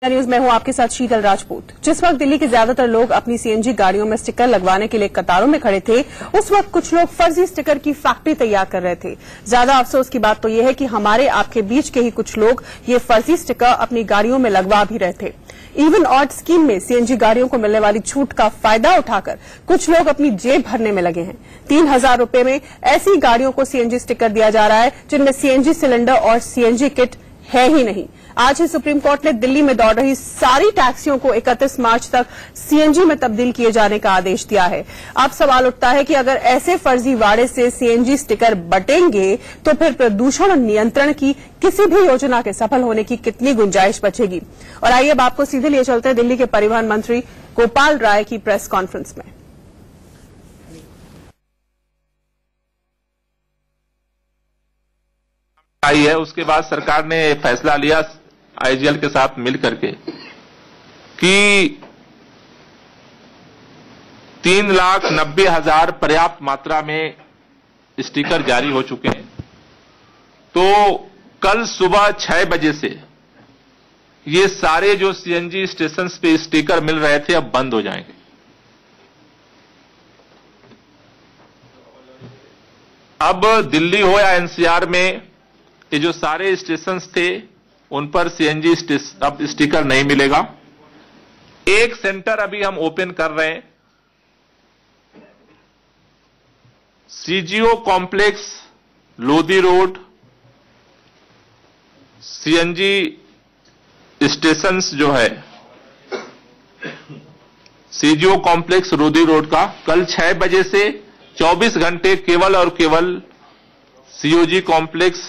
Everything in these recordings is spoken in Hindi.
न्यूज में हूं आपके साथ शीतल राजपूत। जिस वक्त दिल्ली के ज्यादातर लोग अपनी सीएनजी गाड़ियों में स्टिकर लगवाने के लिए कतारों में खड़े थे, उस वक्त कुछ लोग फर्जी स्टिकर की फैक्ट्री तैयार कर रहे थे। ज्यादा अफसोस की बात तो यह है कि हमारे आपके बीच के ही कुछ लोग ये फर्जी स्टिकर अपनी गाड़ियों में लगवा भी रहे थे। इवन ऑड स्कीम में सीएनजी गाड़ियों को मिलने वाली छूट का फायदा उठाकर कुछ लोग अपनी जेब भरने में लगे हैं। 3,000 रुपए में ऐसी गाड़ियों को सीएनजी स्टिकर दिया जा रहा है जिनमें सीएनजी सिलेंडर और सीएनजी किट है ही नहीं। आज ही सुप्रीम कोर्ट ने दिल्ली में दौड़ रही सारी टैक्सियों को 31 मार्च तक सीएनजी में तब्दील किए जाने का आदेश दिया है। अब सवाल उठता है कि अगर ऐसे फर्जीवाड़े से सीएनजी स्टिकर बटेंगे तो फिर प्रदूषण नियंत्रण की किसी भी योजना के सफल होने की कितनी गुंजाइश बचेगी। और आइए अब आपको सीधे लिए चलते हैं दिल्ली के परिवहन मंत्री गोपाल राय की प्रेस कॉन्फ्रेंस में। आई है, उसके बाद सरकार ने फैसला लिया आईजीएल के साथ मिल करके कि 3,90,000 पर्याप्त मात्रा में स्टिकर जारी हो चुके हैं। तो कल सुबह 6 बजे से ये सारे जो सीएनजी स्टेशन पे स्टिकर मिल रहे थे अब बंद हो जाएंगे। अब दिल्ली हो या एनसीआर में ये जो सारे स्टेशन थे उन पर सीएनजी अब स्टिकर नहीं मिलेगा। एक सेंटर अभी हम ओपन कर रहे हैं, CGO complex Lodhi road CNG station जो है सीजीओ कॉम्प्लेक्स लोधी रोड का कल 6 बजे से 24 घंटे केवल और केवल सीओजी कॉम्प्लेक्स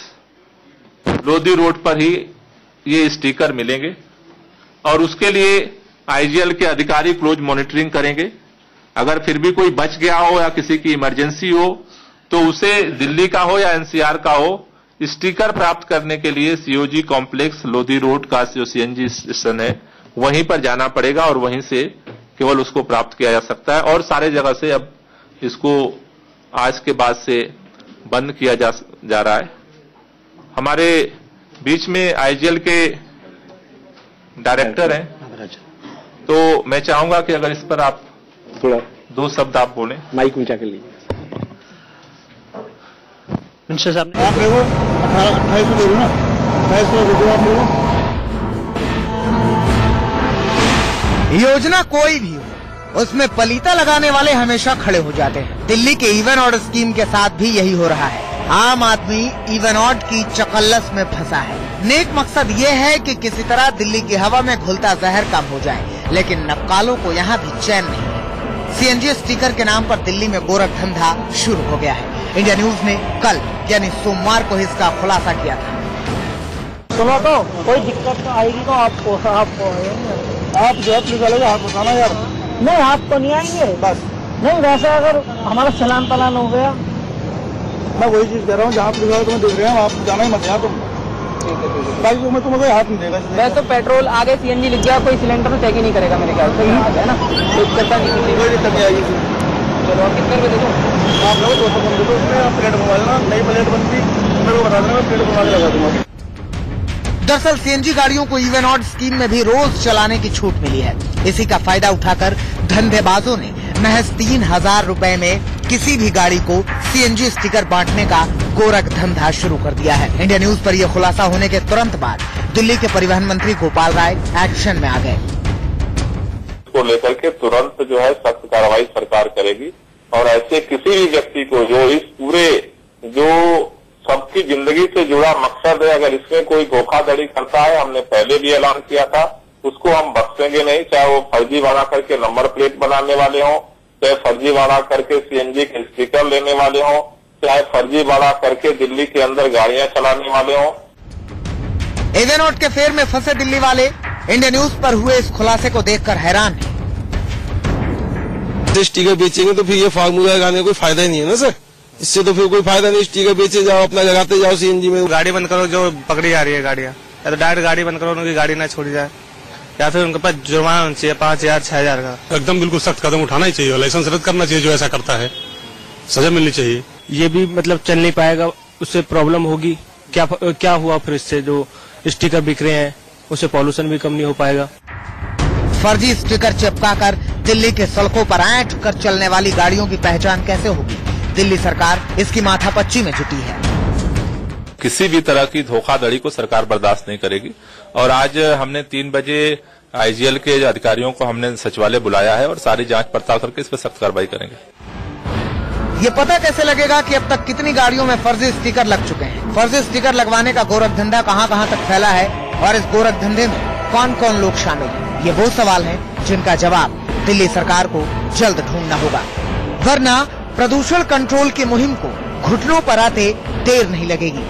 लोधी रोड पर ही ये स्टिकर मिलेंगे और उसके लिए आईजीएल के अधिकारी क्लोज मॉनिटरिंग करेंगे। अगर फिर भी कोई बच गया हो या किसी की इमरजेंसी हो तो उसे दिल्ली का हो या एनसीआर का हो स्टिकर प्राप्त करने के लिए सीओजी कॉम्प्लेक्स लोधी रोड का जो सीएनजी स्टेशन है वहीं पर जाना पड़ेगा और वहीं से केवल उसको प्राप्त किया जा सकता है। और सारे जगह से अब इसको आज के बाद से बंद किया जा रहा है। हमारे बीच में आईजीएल के डायरेक्टर हैं, तो मैं चाहूंगा कि अगर इस पर आप थोड़ा 2 शब्द आप बोलें। माइक ऊंचा कर लीजिए। साहब आप देखो 28 दे ना 28 आप देखो। योजना कोई भी हो उसमें पलीता लगाने वाले हमेशा खड़े हो जाते हैं। दिल्ली के इवन ऑड स्कीम के साथ भी यही हो रहा है। आम आदमी इवन ऑड की चकल्लस में फंसा है। नेक मकसद ये है कि किसी तरह दिल्ली की हवा में घुलता जहर कम हो जाए, लेकिन नक्कालों को यहाँ भी चैन नहीं है। सीएनजी स्टिकर के नाम पर दिल्ली में गोरख धंधा शुरू हो गया है। इंडिया न्यूज ने कल यानी सोमवार को इसका खुलासा किया था। सुनो तो कोई दिक्कत तो आएगी तो आप जो है पुलिस वाले हाथ बताना यार। नहीं हाथ तो नहीं आएंगे बस। नहीं वैसे अगर हमारा चलान तलान हो गया, मैं वही चीज कह रहा हूँ जहाँ पुलिस वाले तुम्हें देख रहे हैं आप जाना ही मत यहाँ तुम। बाकी तुम्हें तुम्हें हाथ नहीं देगा। मैं तो पेट्रोल आगे सीएनजी लिख गया, कोई सिलेंडर तो चेक ही नहीं करेगा मेरे ख्याल से, है ना? कोई दिक्कत नहीं आएगी। चलो कितने रुपए दे दो आप लोग 200 कम दे दो, उसमें प्लेट बनवा देना। नई प्लेट बनती मेरे को बता देना, मैं प्लेट बनवा के लगा दूंगा। दरअसल सीएनजी गाड़ियों को इवन ऑड स्कीम में भी रोज चलाने की छूट मिली है। इसी का फायदा उठाकर धंधेबाजों ने महज 3,000 रुपए में किसी भी गाड़ी को सीएनजी स्टिकर बांटने का गोरख धंधा शुरू कर दिया है। इंडिया न्यूज पर यह खुलासा होने के तुरंत बाद दिल्ली के परिवहन मंत्री गोपाल राय एक्शन में आ गए। को लेकर के तुरंत जो है सख्त कार्रवाई सरकार करेगी और ऐसे किसी भी व्यक्ति को जो इस पूरे जो सबकी जिंदगी से जुड़ा मकसद है, अगर इसमें कोई धोखाधड़ी करता है, हमने पहले भी ऐलान किया था, उसको हम बख्शेंगे नहीं। चाहे वो फर्जी बना करके नंबर प्लेट बनाने वाले हों, चाहे फर्जी बना करके सीएनजी के स्टिकर लेने वाले हों, चाहे फर्जी बना करके दिल्ली के अंदर गाड़ियां चलाने वाले हों। इवन ऑड के फेर में फंसे दिल्ली वाले इंडिया न्यूज पर हुए इस खुलासे को देखकर हैरान है। स्टिकर बेचेंगे तो फिर ये फार्मूला लगाने का कोई फायदा ही नहीं है ना सर। इससे तो फिर कोई फायदा नहीं। स्टिकर बेचे जाओ, अपना लगाते जाओ सीएनजी में। गाड़ी बंद करो जो पकड़ी जा रही है गाड़ियां, या तो डायरेक्ट गाड़ी बंद करो, उनकी गाड़ी ना छोड़ी जाए, या फिर उनके पास जुर्माना होना चाहिए 5,000 6,000 का। एकदम बिल्कुल सख्त कदम उठाना ही चाहिए, लाइसेंस रद्द करना चाहिए जो ऐसा करता है, सजा मिलनी चाहिए। ये भी मतलब चल नहीं पाएगा, उससे प्रॉब्लम होगी। क्या हुआ फिर इससे जो स्टिकर बिक रहे हैं उससे पॉल्यूशन भी कम नहीं हो पाएगा। फर्जी स्टिकर चिपकाकर दिल्ली के सड़कों पर ऐंठ कर चलने वाली गाड़ियों की पहचान कैसे होगी? दिल्ली सरकार इसकी माथापच्ची में जुटी है। किसी भी तरह की धोखाधड़ी को सरकार बर्दाश्त नहीं करेगी और आज हमने 3 बजे आईजीएल के अधिकारियों को हमने सचिवालय बुलाया है और सारी जांच पड़ताल करके इस पर सख्त कार्रवाई करेंगे। ये पता कैसे लगेगा कि अब तक कितनी गाड़ियों में फर्जी स्टिकर लग चुके हैं? फर्जी स्टिकर लगवाने का गोरख धंधा कहां-कहां तक फैला है और इस गोरख धंधे में कौन कौन लोग शामिल हैं? ये वो सवाल हैं जिनका जवाब दिल्ली सरकार को जल्द ढूंढना होगा, वरना प्रदूषण कंट्रोल की मुहिम को घुटनों पर आते देर नहीं लगेगी।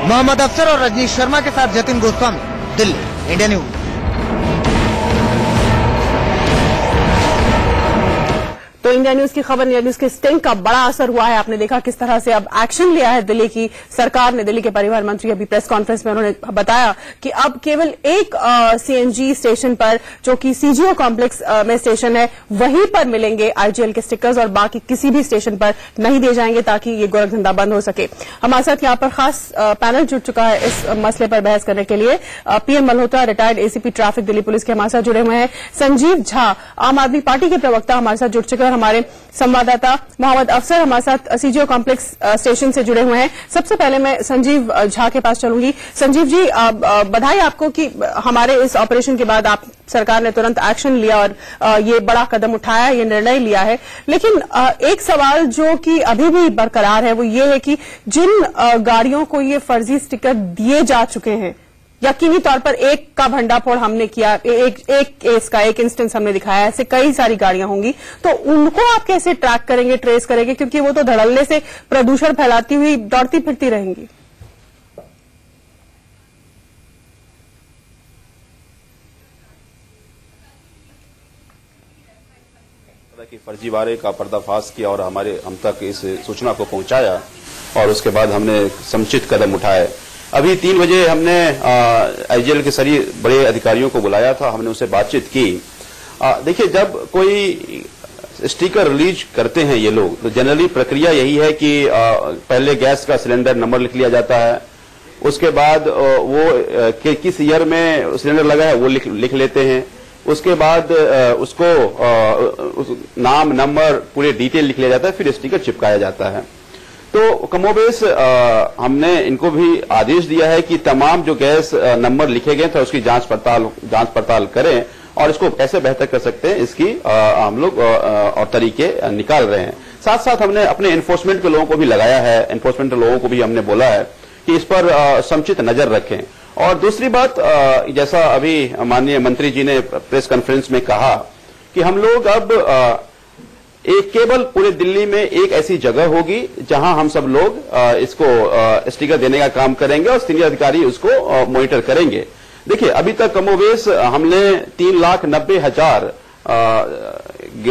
मोहम्मद अफसर और रजनीश शर्मा के साथ जतिन गोस्वामी, दिल्ली, इंडिया न्यूज। तो इंडिया न्यूज की खबर, इंडिया न्यूज के स्टिंग का बड़ा असर हुआ है। आपने देखा किस तरह से अब एक्शन लिया है दिल्ली की सरकार ने। दिल्ली के परिवहन मंत्री अभी प्रेस कॉन्फ्रेंस में उन्होंने बताया कि अब केवल एक सीएनजी स्टेशन पर, जो कि सीजीओ कॉम्प्लेक्स में स्टेशन है, वहीं पर मिलेंगे आईजीएल के स्टिकर्स और बाकी किसी भी स्टेशन पर नहीं दिए जाएंगे, ताकि ये गोरख धंधा बंद हो सके। हमारे साथ यहाँ पर खास पैनल जुड़ चुका है इस मसले पर बहस करने के लिए। PN Malhotra, retired ACP traffic Delhi police के हमारे साथ जुड़े हुए हैं। संजीव झा, आम आदमी पार्टी के प्रवक्ता, हमारे साथ जुड़ चुके हैं। हमारे संवाददाता मोहम्मद अफसर हमारे साथ सीजीओ कॉम्प्लेक्स स्टेशन से जुड़े हुए हैं। सबसे पहले मैं संजीव झा के पास चलूंगी। संजीव जी, बधाई आपको कि हमारे इस ऑपरेशन के बाद आप सरकार ने तुरंत एक्शन लिया और ये बड़ा कदम उठाया, ये निर्णय लिया है। लेकिन एक सवाल जो कि अभी भी बरकरार है वो ये है कि जिन गाड़ियों को ये फर्जी स्टिकर दिए जा चुके हैं, यकीनी तौर पर एक का भंडाफोड़ हमने किया, एक केस का एक इंस्टेंस हमने दिखाया, ऐसे कई सारी गाड़ियां होंगी, तो उनको आप कैसे ट्रैक करेंगे, ट्रेस करेंगे? क्योंकि वो तो धड़ल्ले से प्रदूषण फैलाती हुई दौड़ती फिरती रहेंगी। कि फर्जीवाड़े का पर्दाफाश किया और हम तक इस सूचना को पहुंचाया और उसके बाद हमने समुचित कदम उठाए। अभी 3 बजे हमने आईजीएल के सभी बड़े अधिकारियों को बुलाया था, हमने उनसे बातचीत की। देखिए, जब कोई स्टिकर रिलीज करते हैं ये लोग, तो जनरली प्रक्रिया यही है कि पहले गैस का सिलेंडर नंबर लिख लिया जाता है, उसके बाद वो किस ईयर में सिलेंडर लगा है वो लिख लेते हैं, उसके बाद उसको नाम, नंबर, पूरे डिटेल लिख लिया जाता है, फिर स्टिकर चिपकाया जाता है। तो कमोबेश हमने इनको भी आदेश दिया है कि तमाम जो गैस नंबर लिखे गए थे उसकी जांच पड़ताल करें और इसको कैसे बेहतर कर सकते हैं इसकी हम लोग और तरीके निकाल रहे हैं। साथ साथ हमने अपने एनफोर्समेंट के लोगों को भी लगाया है, एनफोर्समेंट के लोगों को भी हमने बोला है कि इस पर समुचित नजर रखें। और दूसरी बात, जैसा अभी माननीय मंत्री जी ने प्रेस कॉन्फ्रेंस में कहा कि हम लोग अब एक केवल पूरे दिल्ली में एक ऐसी जगह होगी जहां हम सब लोग इसको स्टिकर देने का काम करेंगे और सीनियर अधिकारी उसको मॉनिटर करेंगे। देखिए, अभी तक कमोबेश हमने 3,90,000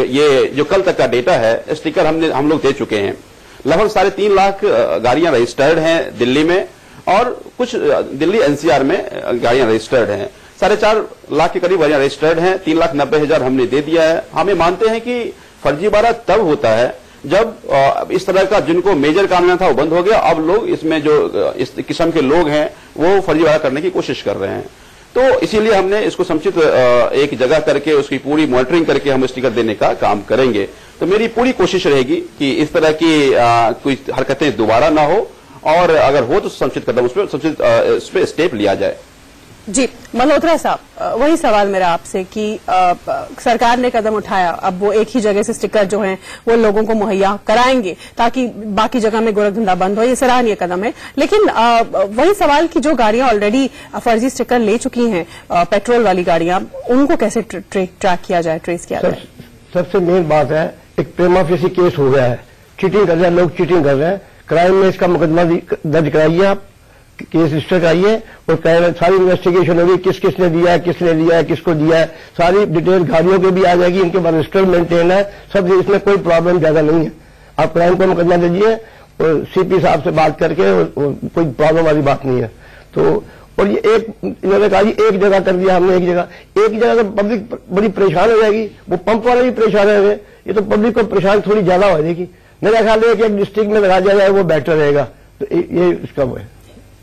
ये जो कल तक का डेटा है स्टिकर हम लोग दे चुके हैं। लगभग 3.5 लाख गाड़ियां रजिस्टर्ड हैं दिल्ली में और कुछ दिल्ली एनसीआर में गाड़ियां रजिस्टर्ड हैं। 4.5 लाख के करीब गाड़ियां रजिस्टर्ड हैं। 3,90,000 हमने दे दिया है। हमें मानते हैं कि फर्जीवाड़ा तब होता है जब इस तरह का जिनको मेजर कानून था वो बंद हो गया, अब लोग इसमें जो इस किस्म के लोग हैं वो फर्जीवाड़ा करने की कोशिश कर रहे हैं। तो इसीलिए हमने इसको समुचित एक जगह करके उसकी पूरी मॉनिटरिंग करके हम स्टिकर देने का काम करेंगे। तो मेरी पूरी कोशिश रहेगी कि इस तरह की कोई हरकतें दोबारा ना हो और अगर हो तो समुचित कदम उस पर स्टेप लिया जाए। जी मल्होत्रा साहब, वही सवाल मेरा आपसे कि सरकार ने कदम उठाया, अब वो एक ही जगह से स्टिकर जो हैं वो लोगों को मुहैया कराएंगे ताकि बाकी जगह में गोरख धंधा बंद हो, ये सराहनीय कदम है। लेकिन वही सवाल कि जो गाड़ियां ऑलरेडी फर्जी स्टिकर ले चुकी हैं, पेट्रोल वाली गाड़ियां, उनको कैसे ट्रैक किया जाए, ट्रेस किया जाए? सबसे मेन बात है, एक प्रेमा फेसी केस हो गया है, चीटिंग कर रहे हैं लोग, चीटिंग कर रहे हैं। क्राइम में इसका मुकदमा दर्ज कराइए, आप केस रजिस्टर कराइए और सारी इन्वेस्टिगेशन होगी, किसने दिया है, किसने लिया है, किसको दिया है, सारी डिटेल गाड़ियों की भी आ जाएगी, इनके पास रजिस्टर मेंटेन है सब, इसमें कोई प्रॉब्लम ज्यादा नहीं है। आप क्राइम को मुकदमा दीजिए और सीपी साहब से बात करके कोई प्रॉब्लम वाली बात नहीं है। तो और ये इन्होंने कहा एक जगह कर दिया हमने, एक जगह तो पब्लिक बड़ी परेशान हो जाएगी, वो पंप वाले भी परेशान होंगे, ये तो पब्लिक को परेशान थोड़ी ज्यादा हो जाएगी। मेरा ख्याल है कि एक डिस्ट्रिक्ट में लगा दिया जाए वो बेटर रहेगा। तो ये इसका वो है।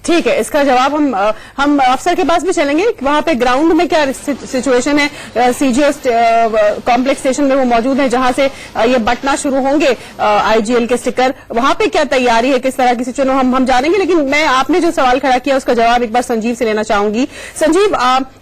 ठीक है, इसका जवाब हम अफसर के पास भी चलेंगे। वहां पे ग्राउंड में क्या सिचुएशन है? सीजीओ कॉम्प्लेक्स स्टेशन में वो मौजूद है जहां से ये बंटना शुरू होंगे आईजीएल के स्टिकर। वहां पे क्या तैयारी है, किस तरह की सिचुएशन हम जानेंगे। लेकिन मैं आपने जो सवाल खड़ा किया उसका जवाब एक बार संजीव से लेना चाहूंगी। संजीव,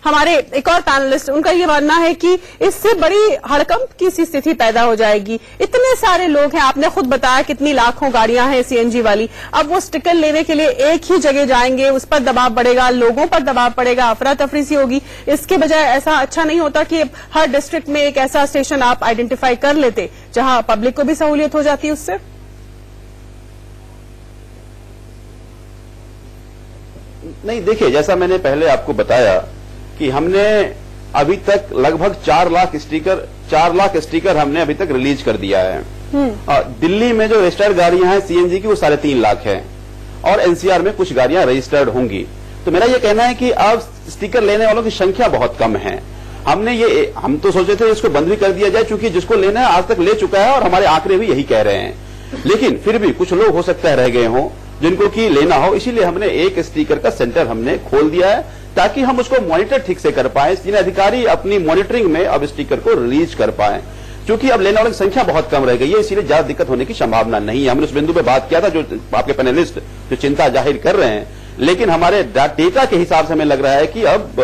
हमारे एक और पैनलिस्ट, उनका ये मानना है कि इससे बड़ी हड़कंप की सी स्थिति पैदा हो जाएगी। इतने सारे लोग हैं, आपने खुद बताया कितनी लाखों गाड़ियां हैं सीएनजी वाली, अब वो स्टिकर लेने के लिए एक ही जगह जाएंगे, उस पर दबाव बढ़ेगा, लोगों पर दबाव पड़ेगा, अफरा तफरी सी होगी। इसके बजाय ऐसा अच्छा नहीं होता कि हर डिस्ट्रिक्ट में एक ऐसा स्टेशन आप आइडेंटिफाई कर लेते जहां पब्लिक को भी सहूलियत हो जाती है उससे? नहीं, देखिए, जैसा मैंने पहले आपको बताया कि हमने अभी तक लगभग 4 लाख स्टिकर हमने अभी तक रिलीज कर दिया है। दिल्ली में जो रजिस्टर्ड गाड़ियां हैं सीएनजी की वो 3.5 लाख है और एनसीआर में कुछ गाड़ियां रजिस्टर्ड होंगी। तो मेरा ये कहना है कि अब स्टिकर लेने वालों की संख्या बहुत कम है। हम तो सोचे थे इसको बंद भी कर दिया जाए, क्योंकि जिसको लेना है आज तक ले चुका है और हमारे आंकड़े भी यही कह रहे हैं। लेकिन फिर भी कुछ लोग हो सकता है रह गए हों जिनको कि लेना हो, इसीलिए हमने एक स्टिकर का सेंटर हमने खोल दिया है ताकि हम उसको मॉनिटर ठीक से कर पाए। जिन अधिकारी अपनी मॉनिटरिंग में अब स्टिकर को रिलीज कर पाए, क्योंकि अब लेने वालों की संख्या बहुत कम रह गई है, इसीलिए ज्यादा दिक्कत होने की संभावना नहीं है। हमने उस बिंदु पे बात किया था जो आपके पैनलिस्ट जो चिंता जाहिर कर रहे हैं, लेकिन हमारे डेटा के हिसाब से हमें लग रहा है कि अब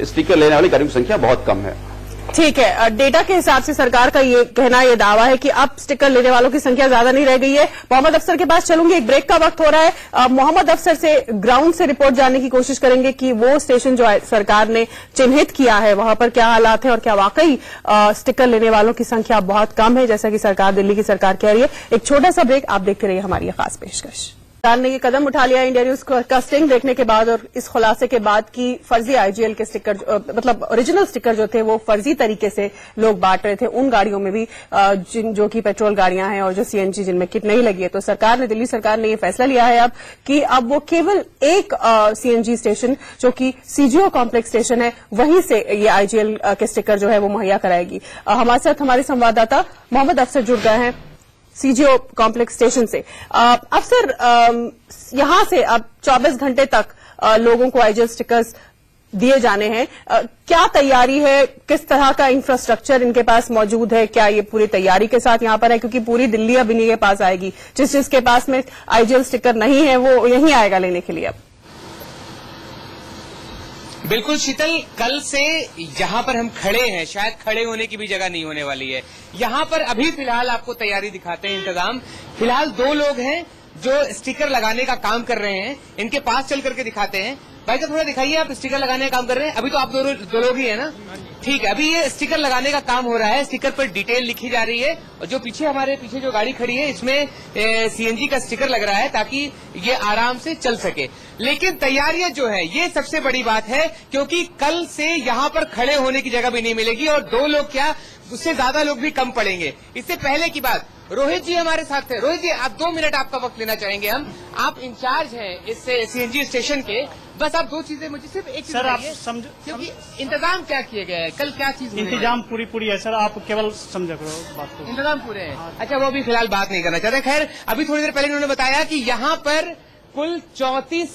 स्टिकर लेने वाली गाड़ियों की संख्या बहुत कम है। ठीक है, डेटा के हिसाब से सरकार का ये कहना, ये दावा है कि अब स्टिकर लेने वालों की संख्या ज्यादा नहीं रह गई है। मोहम्मद अफसर के पास चलूंगी, एक ब्रेक का वक्त हो रहा है। मोहम्मद अफसर से ग्राउंड से रिपोर्ट जानने की कोशिश करेंगे कि वो स्टेशन जो सरकार ने चिन्हित किया है वहां पर क्या हालात है और क्या वाकई स्टिकर लेने वालों की संख्या बहुत कम है जैसा कि सरकार, दिल्ली की सरकार कह रही है। एक छोटा सा ब्रेक, आप देखते रहिए हमारी ये खास पेशकश। सरकार ने ये कदम उठा लिया इंडिया न्यूज का स्टिंग देखने के बाद और इस खुलासे के बाद कि फर्जी आईजीएल के स्टिकर, मतलब ओरिजिनल स्टिकर जो थे वो फर्जी तरीके से लोग बांट रहे थे उन गाड़ियों में भी जो कि पेट्रोल गाड़ियां हैं और जो सीएनजी जिनमें किट नहीं लगी है। तो सरकार ने, दिल्ली सरकार ने ये फैसला लिया है अब कि अब वो केवल एक सीएनजी स्टेशन जो कि सीजीओ कॉम्प्लेक्स स्टेशन है वहीं से ये आईजीएल के स्टिकर जो है वो मुहैया कराएगी। हमारे साथ हमारे संवाददाता मोहम्मद अफसर जुड़ गए हैं सीजीओ कॉम्प्लेक्स स्टेशन से। अफसर, यहां से अब 24 घंटे तक लोगों को आईजीएल स्टिकर्स दिए जाने हैं। क्या तैयारी है, किस तरह का इंफ्रास्ट्रक्चर इनके पास मौजूद है? क्या ये पूरी तैयारी के साथ यहां पर है? क्योंकि पूरी दिल्ली अब इन्हीं के पास आएगी, जिसके पास में आईजीएल स्टिकर नहीं है वो यहीं आएगा लेने के लिए। अब बिल्कुल शीतल, कल से यहाँ पर हम खड़े हैं, शायद खड़े होने की भी जगह नहीं होने वाली है। यहाँ पर अभी फिलहाल आपको तैयारी दिखाते हैं, इंतजाम। फिलहाल 2 लोग हैं जो स्टिकर लगाने का काम कर रहे हैं, इनके पास चल करके दिखाते हैं। भाई साहब थोड़ा दिखाइए, आप स्टिकर लगाने का काम कर रहे हैं। अभी तो आप दो लोग ही है ना? ठीक है, अभी ये स्टिकर लगाने का काम हो रहा है, स्टिकर पर डिटेल लिखी जा रही है और जो हमारे पीछे जो गाड़ी खड़ी है इसमें सीएनजी का स्टिकर लग रहा है ताकि ये आराम से चल सके। लेकिन तैयारियां जो है ये सबसे बड़ी बात है, क्योंकि कल से यहाँ पर खड़े होने की जगह भी नहीं मिलेगी और 2 लोग क्या, उससे ज्यादा लोग भी कम पड़ेंगे। इससे पहले की बात, रोहित जी हमारे साथ थे। रोहित जी, आप 2 मिनट आपका वक्त लेना चाहेंगे हम। आप इंचार्ज हैं इस सीएनजी स्टेशन के, बस आप 2 चीजें मुझे सिर्फ एक चीज सर आप समझ, क्योंकि इंतजाम क्या किए गए हैं, कल क्या चीज इंतजाम पूरी है सर, आप केवल समझा करो बात को। इंतजाम पूरे हैं। अच्छा, वो अभी फिलहाल बात नहीं करना चाहते। खैर, अभी थोड़ी देर पहले उन्होंने बताया कि यहाँ पर कुल 34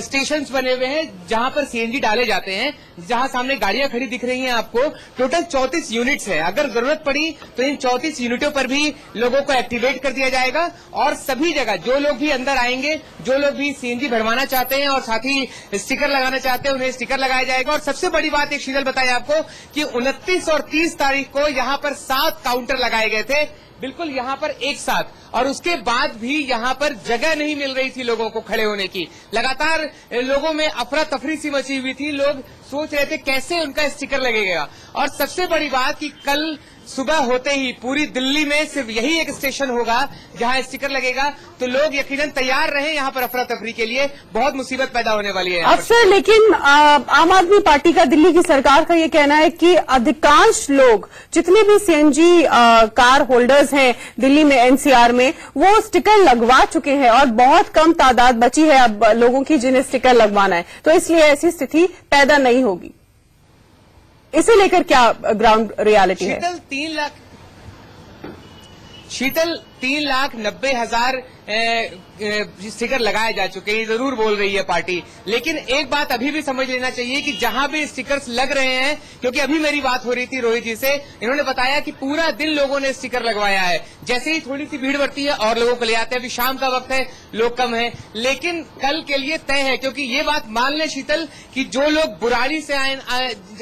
स्टेशन बने हुए हैं जहां पर सीएनजी डाले जाते हैं, जहां सामने गाड़ियां खड़ी दिख रही हैं आपको। टोटल 34 यूनिट्स है। अगर जरूरत पड़ी तो इन 34 यूनिटों पर भी लोगों को एक्टिवेट कर दिया जाएगा और सभी जगह जो लोग भी अंदर आएंगे, जो लोग भी सीएनजी भरवाना चाहते हैं और साथ ही स्टिकर लगाना चाहते हैं, उन्हें स्टिकर लगाया जाएगा। और सबसे बड़ी बात एक शीतल बताया आपको कि 29 और 30 तारीख को यहाँ पर 7 काउंटर लगाए गए थे, बिल्कुल यहाँ पर एक साथ, और उसके बाद भी यहाँ पर जगह नहीं मिल रही थी लोगों को खड़े होने की। लगातार लोगों में अफरा तफरी सी मची हुई थी, लोग सोच रहे थे कैसे उनका स्टिकर लगेगा। और सबसे बड़ी बात कि कल सुबह होते ही पूरी दिल्ली में सिर्फ यही एक स्टेशन होगा जहां स्टिकर लगेगा, तो लोग यकीनन तैयार रहे यहाँ पर अफरा तफरी के लिए। बहुत मुसीबत पैदा होने वाली है अफसर। लेकिन आम आदमी पार्टी का, दिल्ली की सरकार का ये कहना है कि अधिकांश लोग, जितने भी सीएनजी कार होल्डर्स हैं दिल्ली में, एनसीआर में, वो स्टिकर लगवा चुके हैं और बहुत कम तादाद बची है अब लोगों की जिन्हें स्टिकर लगवाना है, तो इसलिए ऐसी स्थिति पैदा नहीं होगी। इसे लेकर क्या ग्राउंड रियलिटी है? शीतल 3,90,000 स्टिकर लगाए जा चुके हैं, ये जरूर बोल रही है पार्टी। लेकिन एक बात अभी भी समझ लेना चाहिए कि जहां भी स्टिकर्स लग रहे हैं, क्योंकि अभी मेरी बात हो रही थी रोहित जी से, इन्होंने बताया कि पूरा दिन लोगों ने स्टिकर लगवाया है। जैसे ही थोड़ी सी भीड़ बढ़ती है और लोगों को ले आते हैं। अभी शाम का वक्त है, लोग कम है, लेकिन कल के लिए तय है। क्योंकि ये बात मान ले शीतल कि जो लोग बुराड़ी से आए,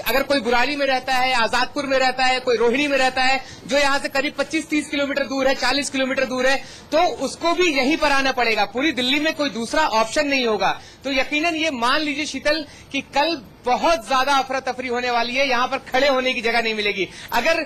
अगर कोई बुराड़ी में रहता है, आजादपुर में रहता है, कोई रोहिणी में रहता है, जो यहाँ से करीब 25-30 किलोमीटर दूर है, 40 किलोमीटर दूर है, तो उसको भी यहीं पर आना पड़ेगा। पूरी दिल्ली में कोई दूसरा ऑप्शन नहीं होगा। तो यकीनन ये मान लीजिए शीतल कि कल बहुत ज्यादा अफरा तफरी होने वाली है। यहाँ पर खड़े होने की जगह नहीं मिलेगी। अगर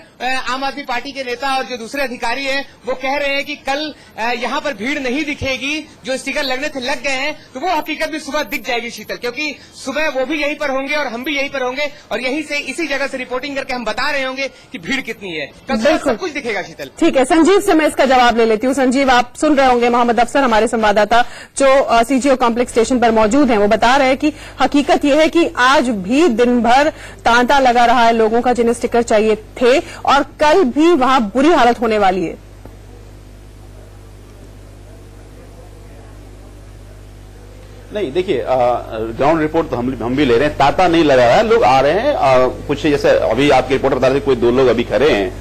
आम आदमी पार्टी के नेता और जो दूसरे अधिकारी हैं वो कह रहे हैं कि कल यहाँ पर भीड़ नहीं दिखेगी, जो स्टिकर लगने थे लग गए हैं, तो वो हकीकत भी सुबह दिख जाएगी शीतल। क्योंकि सुबह वो भी यहीं पर होंगे और हम भी यहीं पर होंगे और यहीं से इसी जगह से रिपोर्टिंग करके हम बता रहे होंगे कि भीड़ कितनी है। कल सब कुछ दिखेगा शीतल। ठीक है, संजीव से मैं इसका जवाब ले लेती हूँ। संजीव, आप सुन रहे होंगे मोहम्मद अफसर हमारे संवाददाता जो सीजीओ कॉम्प्लेक्स स्टेशन पर मौजूद हैं, वो बता रहे हैं कि हकीकत यह है कि आज भी दिन भर तांता लगा रहा है लोगों का जिन्हें स्टिकर चाहिए थे, और कल भी वहां बुरी हालत होने वाली है। नहीं, देखिए ग्राउंड रिपोर्ट तो हम भी ले रहे हैं, तांता नहीं लगा रहा है, लोग आ रहे हैं। कुछ जैसे अभी आपके रिपोर्टर बता रहे थे, कोई 2 लोग अभी खड़े हैं।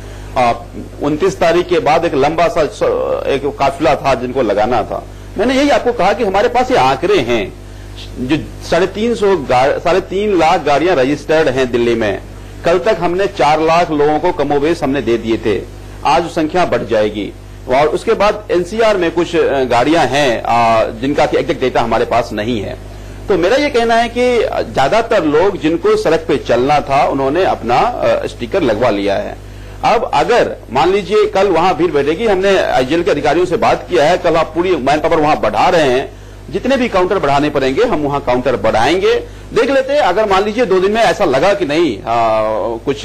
29 तारीख के बाद एक लंबा सा एक काफिला था जिनको लगाना था। मैंने यही आपको कहा कि हमारे पास ये आंकड़े हैं, जो 3.5 लाख गाड़ियां रजिस्टर्ड हैं दिल्ली में। कल तक हमने 4 लाख लोगों को कमोबेश हमने दे दिए थे, आज संख्या बढ़ जाएगी। और उसके बाद एनसीआर में कुछ गाड़ियां हैं जिनका एग्जैक्ट डेटा हमारे पास नहीं है। तो मेरा ये कहना है कि ज्यादातर लोग जिनको सड़क पे चलना था उन्होंने अपना स्टिकर लगवा लिया है। अब अगर मान लीजिए कल वहां भीड़ बैठेगी, हमने आईजीएल के अधिकारियों से बात किया है, कल आप पूरी मैन पावर वहां बढ़ा रहे हैं, जितने भी काउंटर बढ़ाने पड़ेंगे हम वहां काउंटर बढ़ाएंगे। देख लेते हैं, अगर मान लीजिए 2 दिन में ऐसा लगा कि नहीं कुछ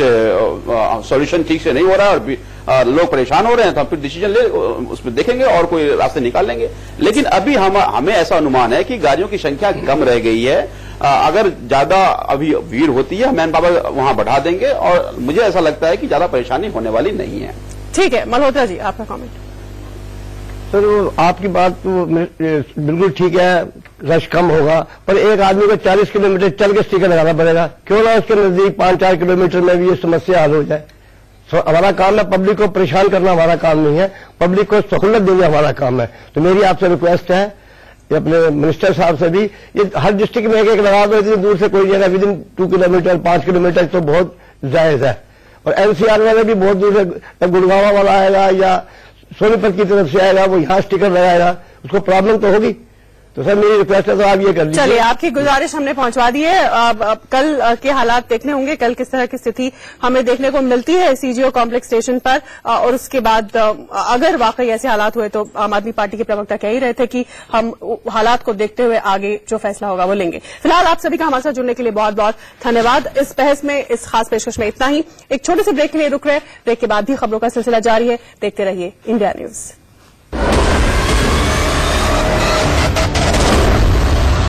सॉल्यूशन ठीक से नहीं हो रहा और लोग परेशान हो रहे हैं, तो हम फिर डिसीजन ले उसमें देखेंगे और कोई रास्ते निकाल लेंगे। लेकिन अभी हमें ऐसा अनुमान है कि गाड़ियों की संख्या कम रह गई है। अगर ज्यादा अभी भीड़ होती है, मैन पावर वहां बढ़ा देंगे और मुझे ऐसा लगता है कि ज्यादा परेशानी होने वाली नहीं है। ठीक है, मल्होत्रा जी आपका कमेंट। सर, आपकी बात तो बिल्कुल ठीक है, रश कम होगा, पर एक आदमी को 40 किलोमीटर चल के स्टिकर लगाना पड़ेगा। क्यों ना उसके नजदीक 5-4 किलोमीटर में भी ये समस्या हल हो जाए। हमारा काम है पब्लिक को परेशान करना, हमारा काम नहीं है, पब्लिक को सहूलत देना हमारा काम है। तो मेरी आपसे रिक्वेस्ट है, अपने मिनिस्टर साहब से भी, ये हर डिस्ट्रिक्ट में एक लगा दो, इतनी दूर से कोई जगह विदिन 2 किलोमीटर 5 किलोमीटर तो बहुत जायज है। और एनसीआर वाले भी बहुत दूर से, गुड़गांव वाला आएगा या सोनीपत की तरफ से आएगा, वो यहाँ स्टिकर लगाएगा, उसको प्रॉब्लम तो होगी। तो सर मेरी रिक्वेस्ट है, तो आप ये कर लीजिए। चलिए, आपकी गुजारिश हमने पहुंचवा दी है। कल के हालात देखने होंगे, कल किस तरह की स्थिति हमें देखने को मिलती है सीजीओ कॉम्प्लेक्स स्टेशन पर, और उसके बाद अगर वाकई ऐसे हालात हुए तो आम आदमी पार्टी के प्रवक्ता कह ही रहे थे कि हम हालात को देखते हुए आगे जो फैसला होगा वो लेंगे। फिलहाल आप सभी का हमारे साथ जुड़ने के लिए बहुत बहुत धन्यवाद। इस बहस में, इस खास पेशकश में इतना ही। एक छोटे से ब्रेक के लिए रुक रहे, ब्रेक के बाद भी खबरों का सिलसिला जारी है। देखते रहिए इंडिया न्यूज।